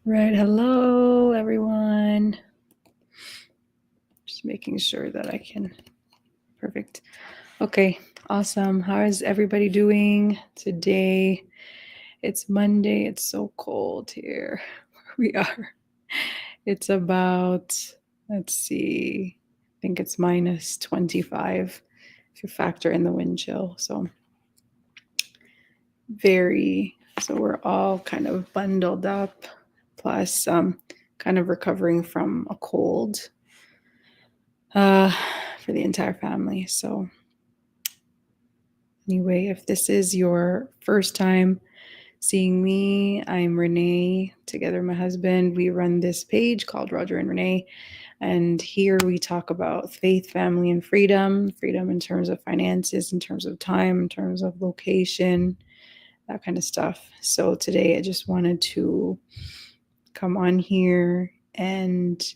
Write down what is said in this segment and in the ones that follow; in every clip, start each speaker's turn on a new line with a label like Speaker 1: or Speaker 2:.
Speaker 1: Right. Hello, everyone. Just making sure that I can. Perfect. Okay. Awesome. How is everybody doing today? It's Monday. It's so cold here where we are. It's about, let's see, I think it's minus 25 if you factor in the wind chill. So we're all kind of bundled up, plus kind of recovering from a cold for the entire family. So anyway, if this is your first time seeing me, I'm Renee. Together, my husband, we run this page called Roger and Renee. And here we talk about faith, family, and freedom. Freedom in terms of finances, in terms of time, in terms of location, that kind of stuff. So today I just wanted to come on here and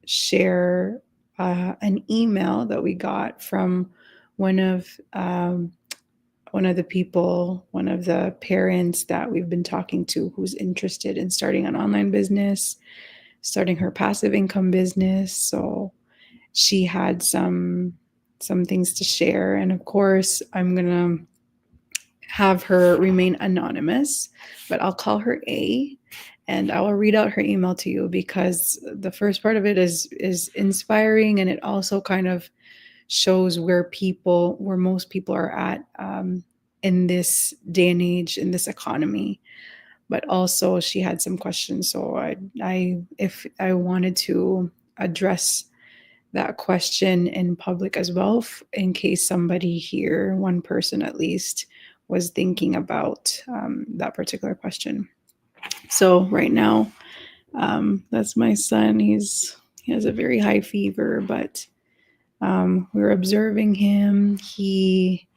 Speaker 1: share an email that we got from one of the parents that we've been talking to, who's interested in starting an online business, starting her passive income business. So she had some things to share, and of course I'm gonna have her remain anonymous, but I'll call her A, and I will read out her email to you because the first part of it is inspiring, and it also kind of shows where most people are at in this day and age, in this economy. But also she had some questions, so if I wanted to address that question in public as well, in case somebody here, one person at least, was thinking about that particular question. So right now, that's my son. He has a very high fever, but we're observing him. He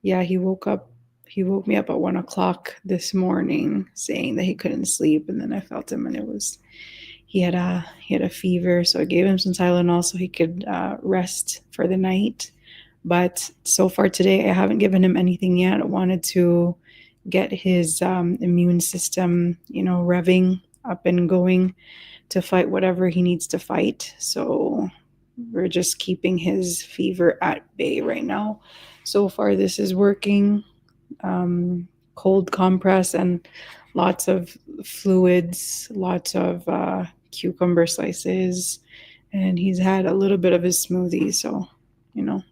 Speaker 1: woke up. He woke me up at 1 o'clock this morning, saying that he couldn't sleep, and then I felt him, and he had a fever. So I gave him some Tylenol so he could rest for the night. But so far today, I haven't given him anything yet. I wanted to get his immune system, revving up and going to fight whatever he needs to fight. So we're just keeping his fever at bay right now. So far, this is working. Cold compress and lots of fluids, lots of cucumber slices, and he's had a little bit of his smoothie. So,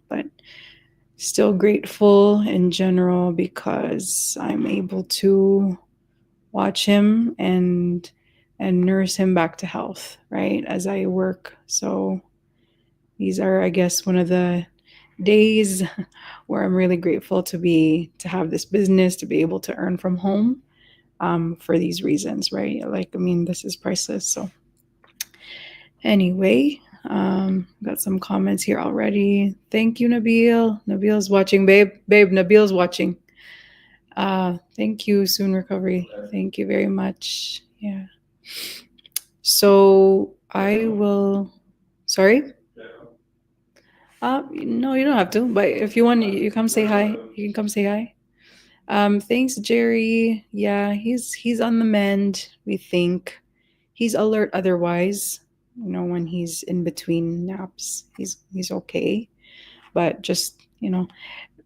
Speaker 1: but still grateful in general because I'm able to watch him and nurse him back to health, right, as I work. So these are, I guess, one of the days where I'm really grateful to have this business, to be able to earn from home for these reasons, right? This is priceless. So anyway, got some comments here already. Thank you, Nabil. Nabil's watching, babe. Nabil's watching. Thank you, Soon Recovery. Thank you very much. Yeah. So I will. Sorry. No, you don't have to. But if you want, you come say hi. You can come say hi. Thanks, Jerry. Yeah, he's on the mend. We think he's alert. Otherwise, when he's in between naps, he's okay. But just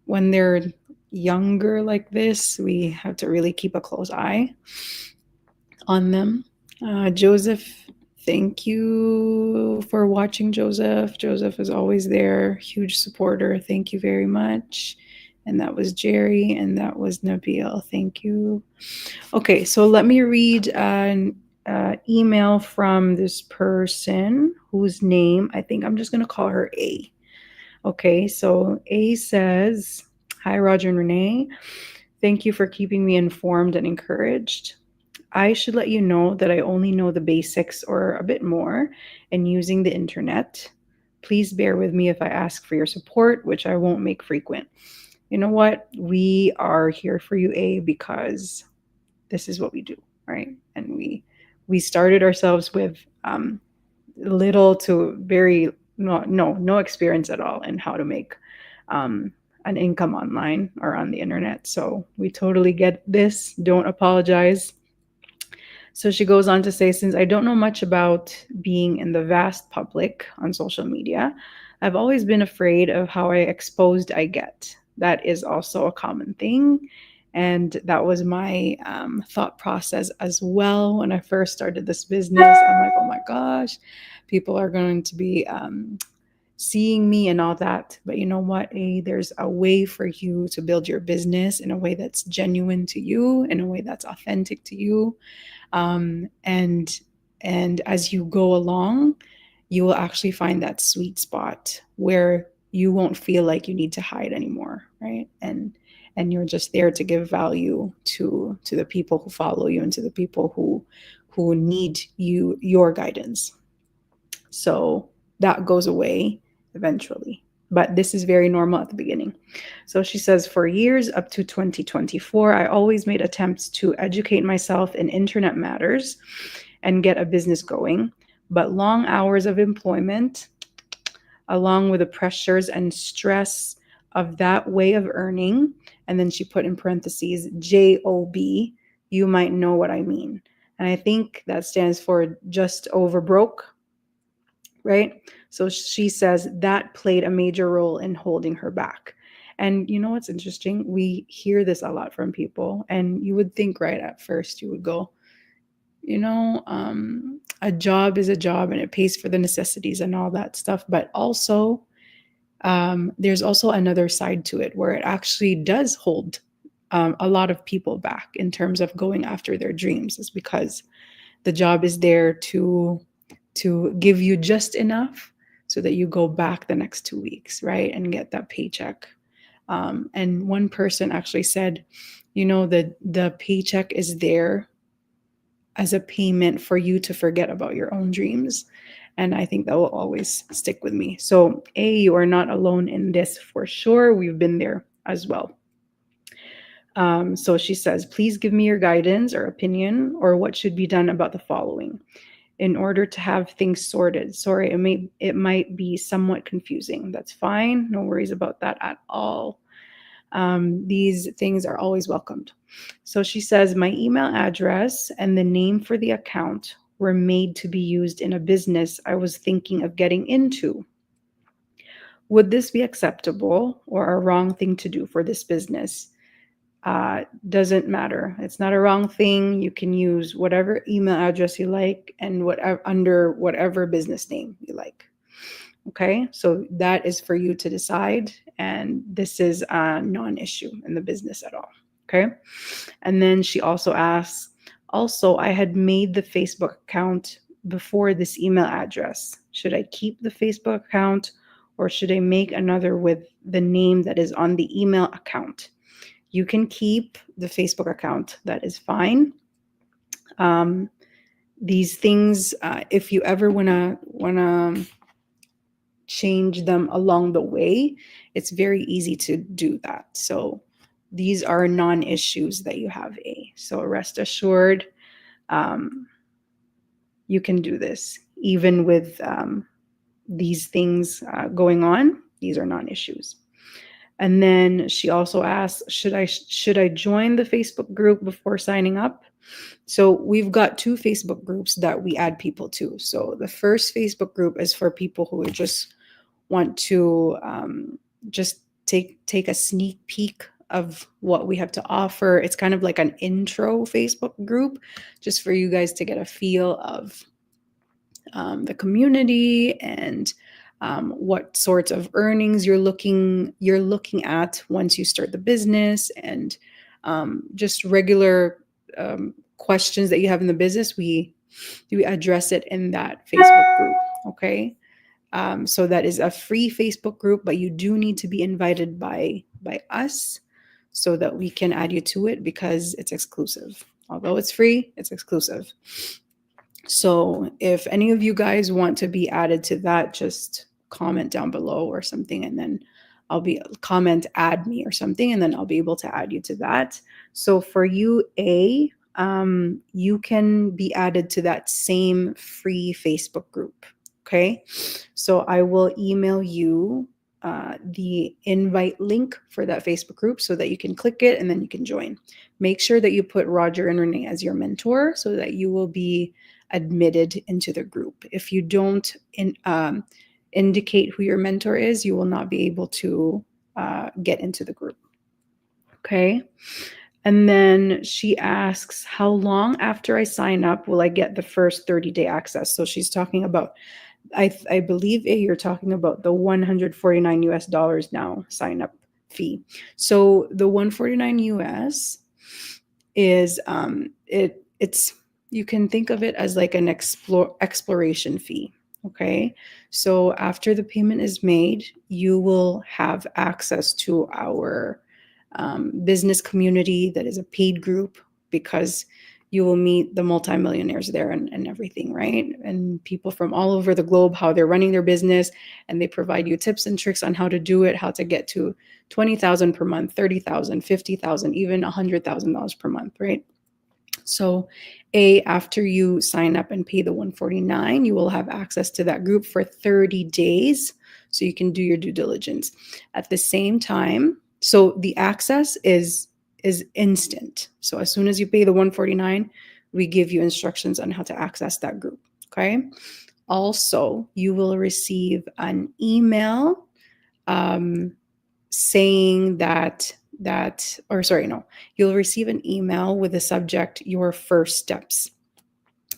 Speaker 1: when they're younger like this, we have to really keep a close eye on them. Joseph, thank you for watching, Joseph. Joseph is always there, huge supporter. Thank you very much. And that was Jerry, and that was Nabil. Thank you. Okay, so let me read an email from this person whose name, I think I'm just going to call her A. Okay, so A says, "Hi, Roger and Renee. Thank you for keeping me informed and encouraged. I should let you know that I only know the basics or a bit more in using the internet. Please bear with me if I ask for your support, which I won't make frequent." You know what? We are here for you, A, because this is what we do, right? And we started ourselves with little to very no experience at all in how to make an income online or on the internet. So we totally get this. Don't apologize. So she goes on to say, since I don't know much about being in the vast public on social media, I've always been afraid of how exposed I get. That is also a common thing. And that was my thought process as well when I first started this business. I'm like, oh my gosh, people are going to be seeing me and all that. But you know what? There's a way for you to build your business in a way that's genuine to you, in a way that's authentic to you. And as you go along, you will actually find that sweet spot where you won't feel like you need to hide anymore, right? And you're just there to give value to the people who follow you and to the people who need your guidance. So that goes away eventually. But this is very normal at the beginning. So she says, for years up to 2024, I always made attempts to educate myself in internet matters and get a business going. But long hours of employment, along with the pressures and stress of that way of earning, and then she put in parentheses, JOB, you might know what I mean. And I think that stands for just over broke, right? So she says that played a major role in holding her back. And you know what's interesting? We hear this a lot from people, and you would think right at first, you would go, a job is a job and it pays for the necessities and all that stuff. But also, there's also another side to it where it actually does hold a lot of people back in terms of going after their dreams, is because the job is there to give you just enough so that you go back the next 2 weeks, right, and get that paycheck. And one person actually said, the paycheck is there as a payment for you to forget about your own dreams. And I think that will always stick with me. So, you are not alone in this for sure. We've been there as well. So she says, please give me your guidance or opinion or what should be done about the following in order to have things sorted. Sorry, it might be somewhat confusing. That's fine. No worries about that at all. These things are always welcomed. So she says, my email address and the name for the account were made to be used in a business I was thinking of getting into. Would this be acceptable or a wrong thing to do for this business? Doesn't matter. It's not a wrong thing. You can use whatever email address you like and under whatever business name you like. Okay, so that is for you to decide, and this is a non-issue in the business at all. Okay, and then she also asks, also, I had made the Facebook account before this email address. Should I keep the Facebook account or should I make another with the name that is on the email account? You can keep the Facebook account. That is fine. These things, if you ever wanna change them along the way, it's very easy to do that. So these are non-issues that you have. So rest assured, you can do this even with these things going on. These are non-issues. And then she also asks, should I join the Facebook group before signing up? So we've got 2 Facebook groups that we add people to. So the first Facebook group is for people who just want to just take a sneak peek of what we have to offer. It's kind of like an intro Facebook group, just for you guys to get a feel of the community and what sorts of earnings you're looking at once you start the business, and just regular questions that you have in the business. We address it in that Facebook group. Okay. So that is a free Facebook group, but you do need to be invited by us so that we can add you to it, because it's exclusive. Although it's free, it's exclusive. So if any of you guys want to be added to that, just comment down below or something, and then add me or something, and then I'll be able to add you to that. So for you, you can be added to that same free Facebook group. Okay, so I will email you the invite link for that Facebook group so that you can click it and then you can join. Make sure that you put Roger and Renee as your mentor so that you will be admitted into the group. If you don't indicate who your mentor is, you will not be able to get into the group. Okay. And then she asks, how long after I sign up will I get the first 30-day access? So she's talking about, I believe you're talking about the $149 US now sign up fee. So the 149 US is it's you can think of it as like an exploration fee. Okay. So after the payment is made, you will have access to our business community that is a paid group, because you will meet the multimillionaires there and everything, right? And people from all over the globe, how they're running their business, and they provide you tips and tricks on how to do it, how to get to 20,000 per month, 30,000, 50,000, even $100,000 per month, right? So after you sign up and pay the 149, you will have access to that group for 30 days. So you can do your due diligence. At the same time, so the access is instant. So as soon as you pay the 149, we give you instructions on how to access that group. Okay. Also, you will receive an email saying you'll receive an email with the subject, your first steps.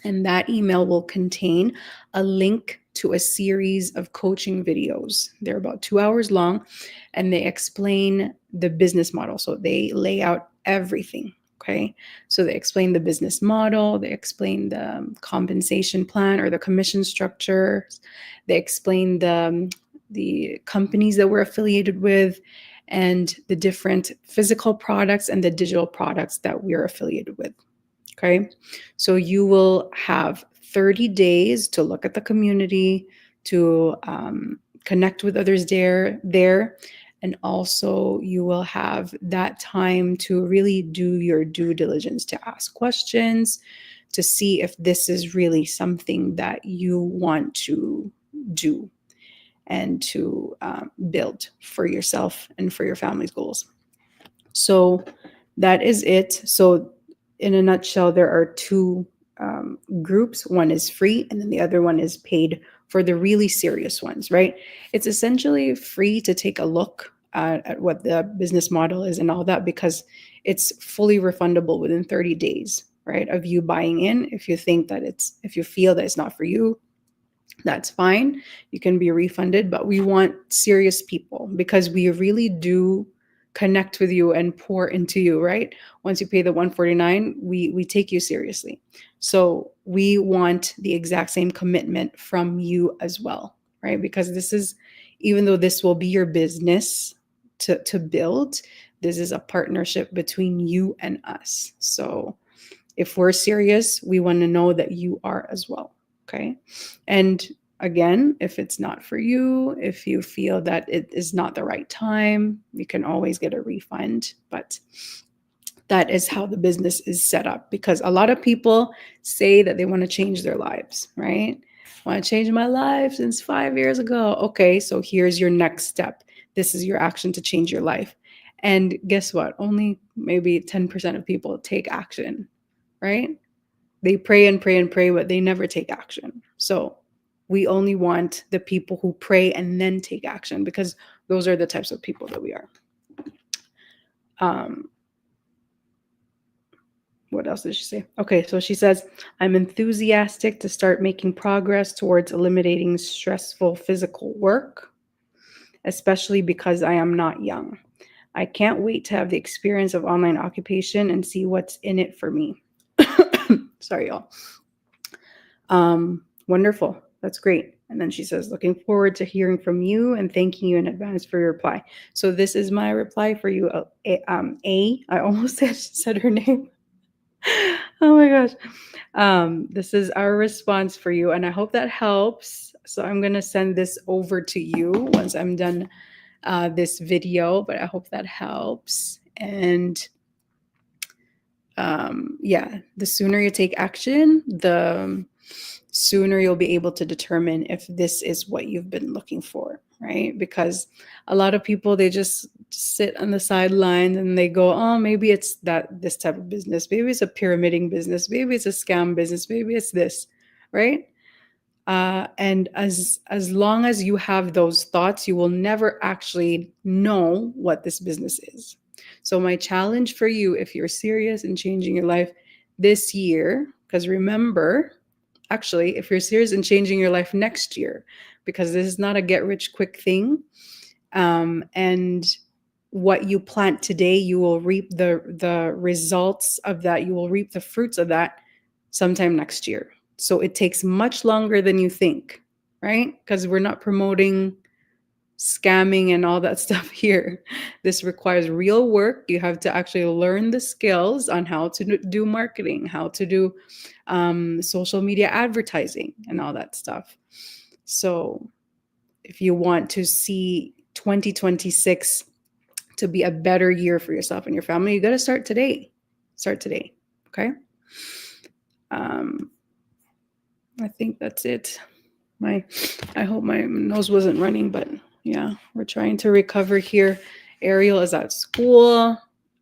Speaker 1: And that email will contain a link to a series of coaching videos. They're about 2 hours long, and they explain the business model. So they lay out everything. Okay. So they explain the business model, they explain the compensation plan or the commission structures, they explain the companies that we're affiliated with, and the different physical products and the digital products that we're affiliated with. Okay. So you will have 30 days to look at the community, to connect with others there. And also you will have that time to really do your due diligence, to ask questions, to see if this is really something that you want to do and to build for yourself and for your family's goals. So that is it. So in a nutshell, there are two groups. One is free, and then the other one is paid for the really serious ones, right? It's essentially free to take a look at what the business model is and all that, because it's fully refundable within 30 days, right, of you buying in. If you feel that it's not for you, that's fine. You can be refunded, but we want serious people, because we really do connect with you and pour into you, right? Once you pay the 149, we take you seriously. So we want the exact same commitment from you as well, right? Because this is, even though this will be your business to build, this is a partnership between you and us. So if we're serious, we want to know that you are as well. Okay. And again, if it's not for you, if you feel that it is not the right time, you can always get a refund. But that is how the business is set up, because a lot of people say that they want to change their lives, right? I want to change my life since 5 years ago. Okay, so here's your next step. This is your action to change your life. And guess what? Only maybe 10% of people take action, right? They pray and pray and pray, but they never take action. So we only want the people who pray and then take action, because those are the types of people that we are. What else did she say? Okay, so she says, I'm enthusiastic to start making progress towards eliminating stressful physical work, especially because I am not young. I can't wait to have the experience of online occupation and see what's in it for me. Sorry, y'all. Wonderful. That's great. And then she says, looking forward to hearing from you and thanking you in advance for your reply. So this is my reply for you. I almost said her name. Oh my gosh. This is our response for you, and I hope that helps. So I'm going to send this over to you once I'm done this video, but I hope that helps. And yeah, the sooner you take action, the sooner you'll be able to determine if this is what you've been looking for. right? Because a lot of people, they just sit on the sidelines and they go, oh, maybe it's that this type of business, maybe it's a pyramiding business, maybe it's a scam business, maybe it's this, right? And as long as you have those thoughts, you will never actually know what this business is. So my challenge for you, if you're serious in changing your life this year, because remember, actually, if you're serious in changing your life next year, because this is not a get rich quick thing, and what you plant today, you will reap the results of that. You will reap the fruits of that sometime next year. So it takes much longer than you think, right? Because we're not promoting scamming and all that stuff here. This requires real work. You have to actually learn the skills on how to do marketing, how to do social media advertising, and all that stuff. So if you want to see 2026 to be a better year for yourself and your family, you got to start today. Start today. Okay. I think that's it. I hope my nose wasn't running, but yeah, we're trying to recover here. Ariel is at school.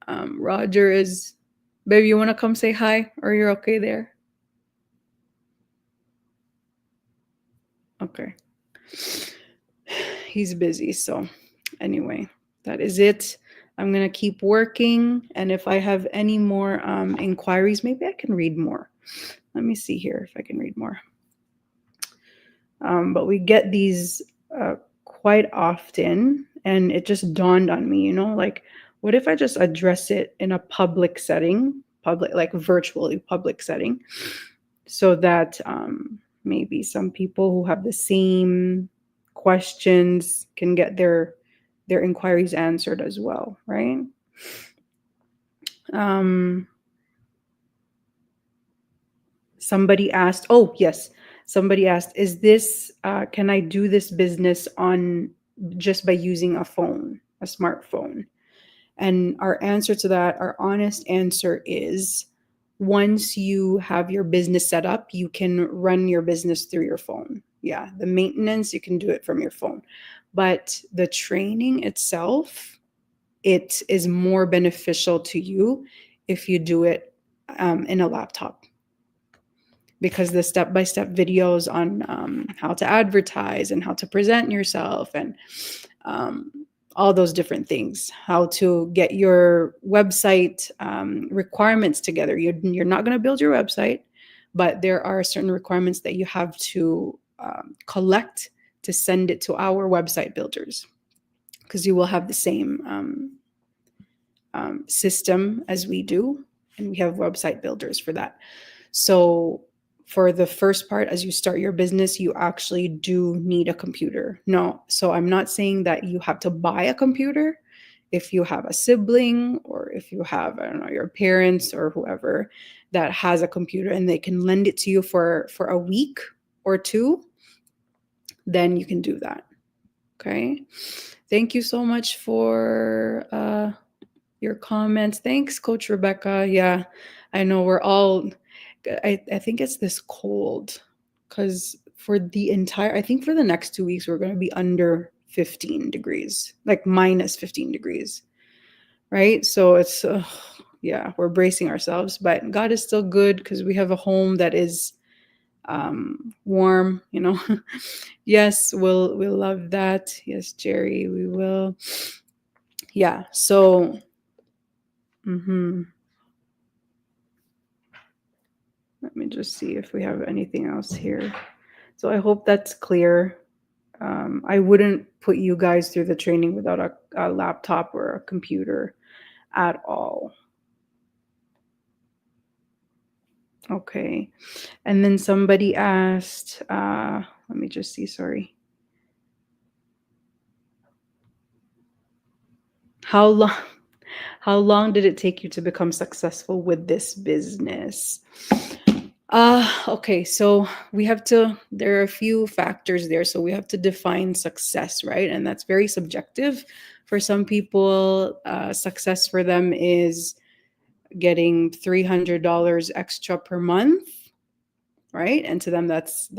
Speaker 1: Roger is, baby, you want to come say hi, or you're okay there? Okay. He's busy. So anyway, that is it. I'm going to keep working. And if I have any more inquiries, maybe I can read more. Let me see here if I can read more. But we get these quite often, and it just dawned on me, like, what if I just address it in a public setting, like virtually public setting, so that maybe some people who have the same questions can get their inquiries answered as well, right? Somebody asked, oh yes, somebody asked, is this can I do this business on just by using a phone, a smartphone? And our answer to that, our honest answer is, once you have your business set up, you can run your business through your phone. Yeah, the maintenance, you can do it from your phone. But the training itself, it is more beneficial to you if you do it in a laptop, because the step-by-step videos on how to advertise and how to present yourself and all those different things, how to get your website requirements together. You're not going to build your website, but there are certain requirements that you have to collect to send it to our website builders, because you will have the same system as we do, and we have website builders for that. So for the first part, as you start your business, you actually do need a computer. No, so I'm not saying that you have to buy a computer. If you have a sibling, or if you have, I don't know, your parents or whoever that has a computer and they can lend it to you for a week or two, then you can do that. Okay. Thank you so much for your comments. Thanks, Coach Rebecca. Yeah, I know we're all, I think it's this cold, because I think for the next 2 weeks, we're going to be under 15 degrees, like minus 15 degrees, right? So it's, yeah, we're bracing ourselves, but God is still good because we have a home that is warm, Yes, we'll love that. Yes, Jerry, we will. Yeah, so, let me just see if we have anything else here. So I hope that's clear. I wouldn't put you guys through the training without a laptop or a computer at all. Okay. And then somebody asked, let me just see, sorry. How long did it take you to become successful with this business? Okay, so there are a few factors there. So we have to define success, right? And that's very subjective. For some people, success for them is getting $300 extra per month. right? And to them, that's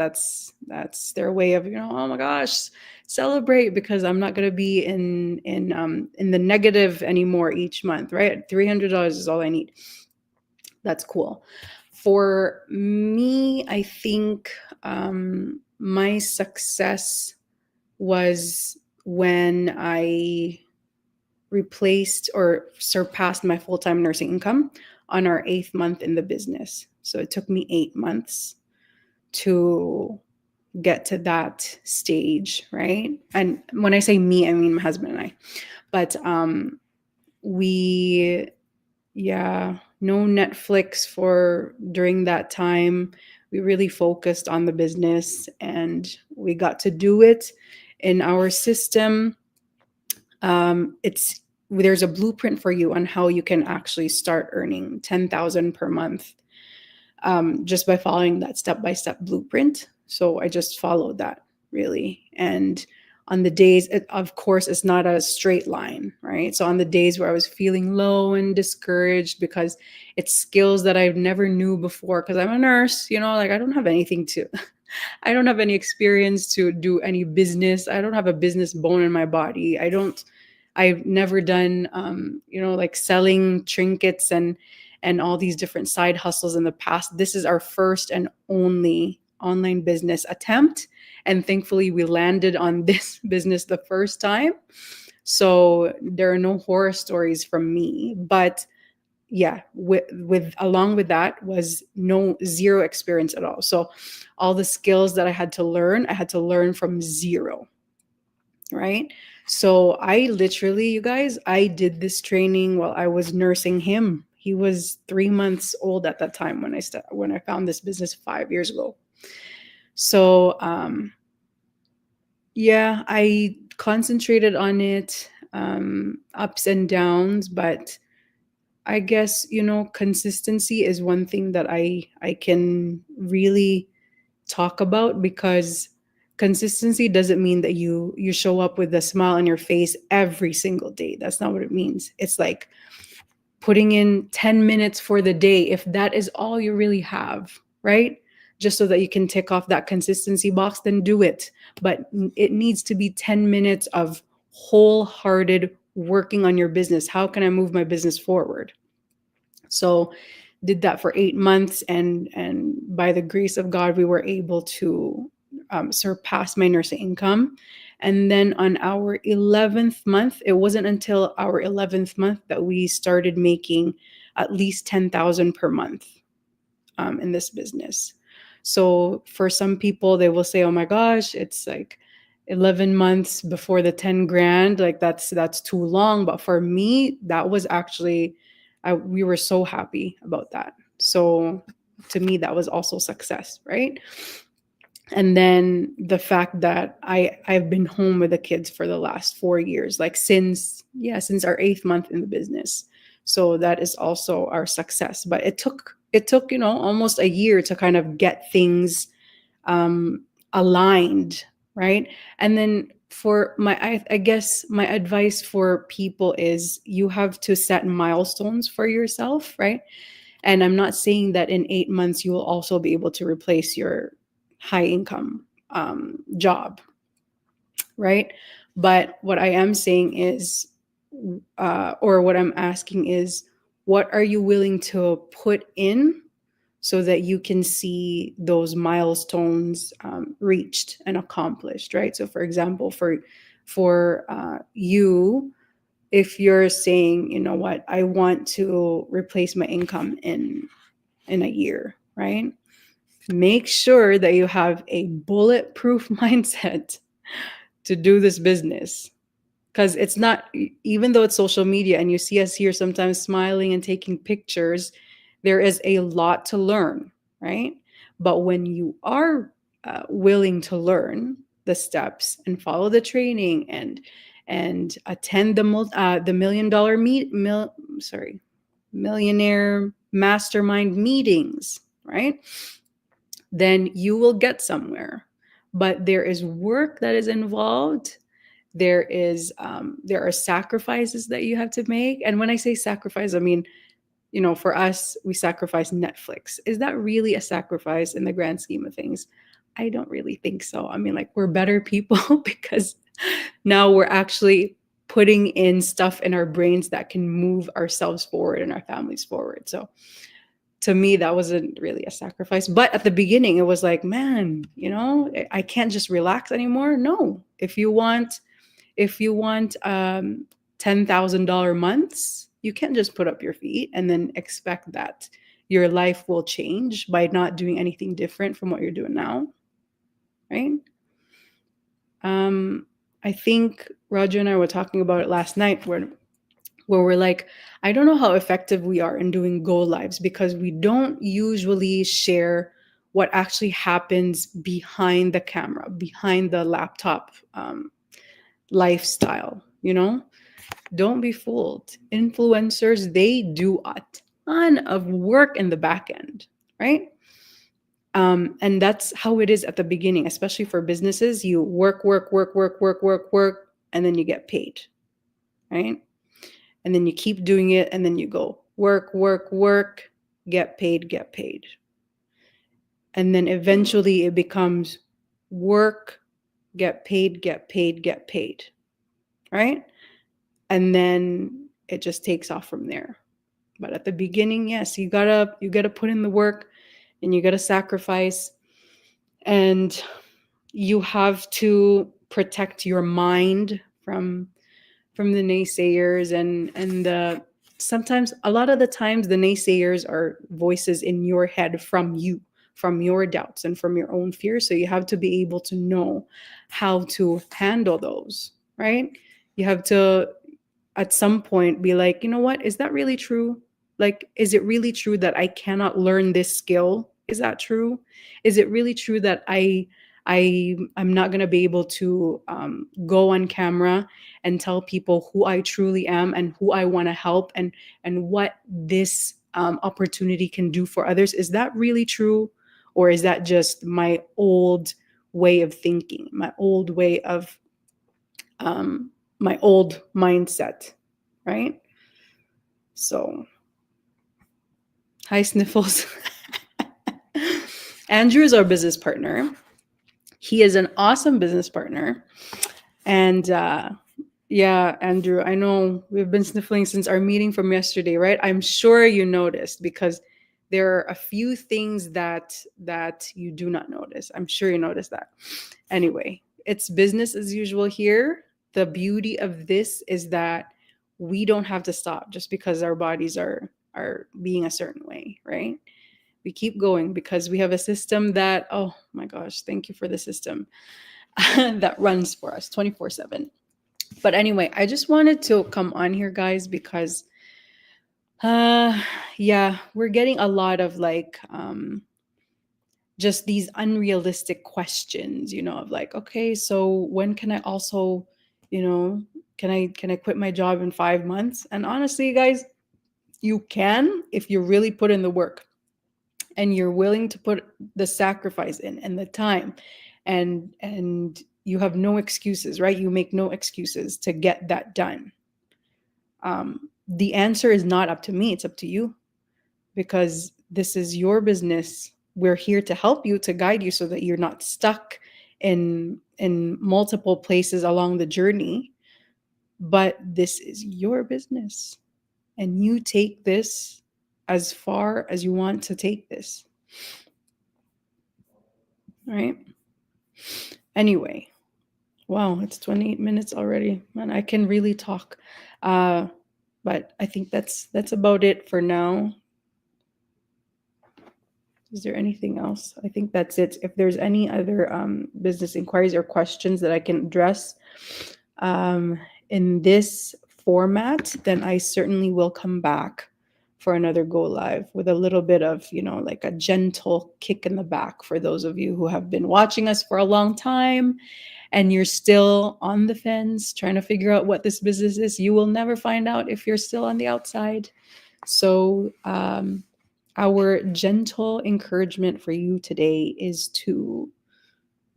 Speaker 1: their way of, oh my gosh, celebrate, because I'm not going to be in the negative anymore each month, right? $300 is all I need. That's cool. For me, I think my success was when I replaced or surpassed my full-time nursing income on our 8th month in the business. So it took me 8 months to get to that stage, right? And when I say me, I mean my husband and I. But we, yeah, no Netflix for during that time. We really focused on the business, and we got to do it in our system. It's There's a blueprint for you on how you can actually start earning 10,000 per month, just by following that step-by-step blueprint. So I just followed that, really. And on the days, of course, it's not a straight line, right? So on the days where I was feeling low and discouraged because it's skills that I never knew before, because I'm a nurse, like I don't have anything to, I don't have any experience to do any business. I don't have a business bone in my body. I've never done, like selling trinkets and all these different side hustles in the past. This is our first and only online business attempt. And thankfully, we landed on this business the first time. So there are no horror stories from me. But yeah, with along with that was zero experience at all. So all the skills that I had to learn from zero, right? So I literally, you guys, I did this training while I was nursing him. He was 3 months old at that time when I found this business 5 years ago. So yeah, I concentrated on it, ups and downs, but I guess, consistency is one thing that I can really talk about, because consistency doesn't mean that you show up with a smile on your face every single day. That's not what it means. It's like putting in 10 minutes for the day, if that is all you really have, right? Just so that you can tick off that consistency box, then do it. But it needs to be 10 minutes of wholehearted working on your business. How can I move my business forward? So did that for 8 months, and by the grace of God, we were able to surpass my nursing income. And then on our 11th month, it wasn't until our 11th month that we started making at least 10,000 per month in this business. So for some people, they will say, "Oh my gosh, it's like 11 months before the 10 grand. Like that's too long." But for me, that was actually, we were so happy about that. So to me, that was also success, right? And then the fact that I've been home with the kids for the last 4 years, like since our 8th month in the business. So that is also our success. But it took almost a year to kind of get things aligned, right? And then for I guess my advice for people is you have to set milestones for yourself, right? And I'm not saying that in 8 months you will also be able to replace your high income job, right? But what I am saying is, or what I'm asking is, what are you willing to put in so that you can see those milestones reached and accomplished, right? So, for example, for you, if you're saying, you know what, I want to replace my income in a year, right? Make sure that you have a bulletproof mindset to do this business. Because it's not, even though it's social media and you see us here sometimes smiling and taking pictures, there is a lot to learn, right? But when you are willing to learn the steps and follow the training and attend the millionaire mastermind meetings, right? Then you will get somewhere. But there is work that is involved. There are sacrifices that you have to make. And when I say sacrifice, I mean, for us, we sacrifice Netflix. Is that really a sacrifice in the grand scheme of things? I don't really think so. I mean, like, we're better people because now we're actually putting in stuff in our brains that can move ourselves forward and our families forward. So to me, that wasn't really a sacrifice. But at the beginning, it was like, man, I can't just relax anymore. No, if you want $10,000 months, you can't just put up your feet and then expect that your life will change by not doing anything different from what you're doing now, right? I think Roger and I were talking about it last night, where we're like, I don't know how effective we are in doing go lives because we don't usually share what actually happens behind the camera, behind the laptop lifestyle. Don't be fooled. Influencers, they do a ton of work in the back end, right? And that's how it is at the beginning, especially for businesses. You work, work, work, work, work, work, work, and then you get paid, right? And then you keep doing it, and then you go work, work, work, get paid, get paid. And then eventually it becomes work, get paid, get paid, get paid, right? And then it just takes off from there. But at the beginning, yes, you gotta put in the work, and you gotta sacrifice, and you have to protect your mind from the naysayers, and sometimes, a lot of the times, the naysayers are voices in your head from you, from your doubts and from your own fears. So you have to be able to know how to handle those, right? You have to, at some point, be like, you know what, is that really true? Like, is it really true that I cannot learn this skill? Is that true? Is it really true that I'm not going to be able to go on camera and tell people who I truly am and who I want to help, and what this opportunity can do for others? Is that really true? Or is that just my old way of thinking, my old way of my old mindset, right? So, hi, Sniffles. Andrew is our business partner. He is an awesome business partner. And yeah, Andrew, I know we've been sniffling since our meeting from yesterday, right? I'm sure you noticed, because there are a few things that you do not notice. I'm sure you noticed that. Anyway, it's business as usual here. The beauty of this is that we don't have to stop just because our bodies are being a certain way, right? We keep going because we have a system that, oh my gosh, thank you for the system that runs for us 24/7. But anyway, I just wanted to come on here, guys, because yeah, we're getting a lot of like just these unrealistic questions, of like, okay, so when can I also, can I quit my job in 5 months? And honestly, guys, you can, if you really put in the work and you're willing to put the sacrifice in and the time, and you have no excuses, right? You make no excuses to get that done. The answer is not up to me, it's up to you, because this is your business. We're here to help you, to guide you, so that you're not stuck in multiple places along the journey. But this is your business, and you take this as far as you want to take this. All right. Anyway, wow, it's 28 minutes already. Man, I can really talk. But I think that's about it for now. Is there anything else? I think that's it. If there's any other business inquiries or questions that I can address in this format, then I certainly will come back for another go live with a little bit of, like a gentle kick in the back for those of you who have been watching us for a long time and you're still on the fence trying to figure out what this business is. You will never find out if you're still on the outside. So our gentle encouragement for you today is to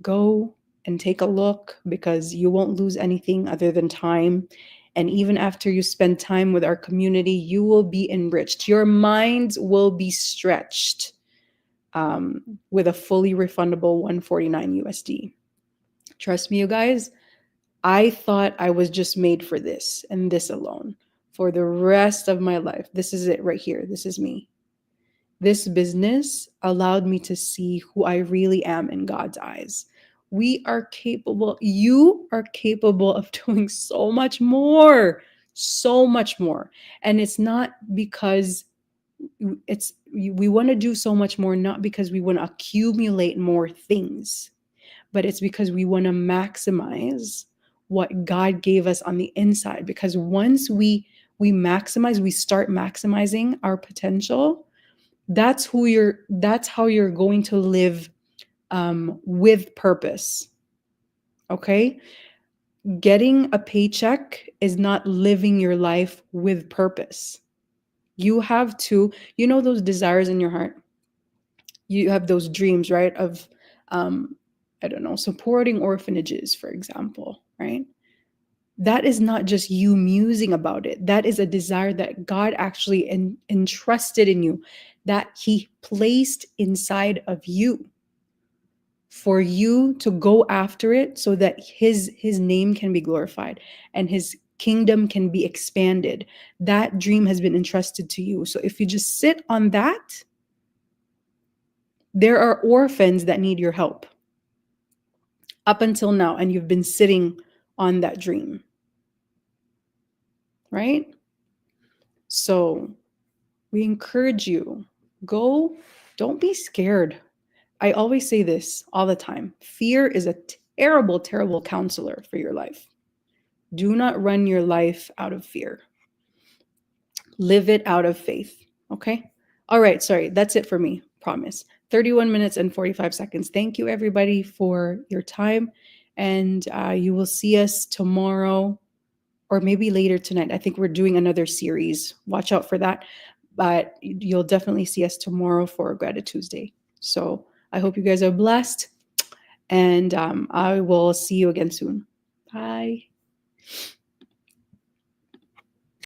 Speaker 1: go and take a look, because you won't lose anything other than time And even after you spend time with our community, you will be enriched. Your minds will be stretched with a fully refundable 149 USD. Trust me, you guys, I thought I was just made for this and this alone for the rest of my life. This is it right here. This is me. This business allowed me to see who I really am in God's eyes. We are capable, you are capable of doing so much more, so much more. And it's not because we want to do so much more, not because we want to accumulate more things, but it's because we want to maximize what God gave us on the inside. Because once we maximize, we start maximizing our potential, that's how you're going to live with purpose. Okay, getting a paycheck is not living your life with purpose. You have to, those desires in your heart, you have those dreams, right, of I don't know, supporting orphanages, for example, right? That is not just you musing about it. That is a desire that God actually entrusted in you, that He placed inside of you for you to go after it so that His name can be glorified and His kingdom can be expanded. That dream has been entrusted to you. So if you just sit on that, there are orphans that need your help up until now, and you've been sitting on that dream, right? So we encourage you, go, don't be scared. I always say this all the time. Fear is a terrible, terrible counselor for your life. Do not run your life out of fear. Live it out of faith. Okay? All right. Sorry. That's it for me. Promise. 31 minutes and 45 seconds. Thank you, everybody, for your time. And you will see us tomorrow or maybe later tonight. I think we're doing another series. Watch out for that. But you'll definitely see us tomorrow for Gratitude Tuesday. So I hope you guys are blessed. And I will see you again soon. Bye.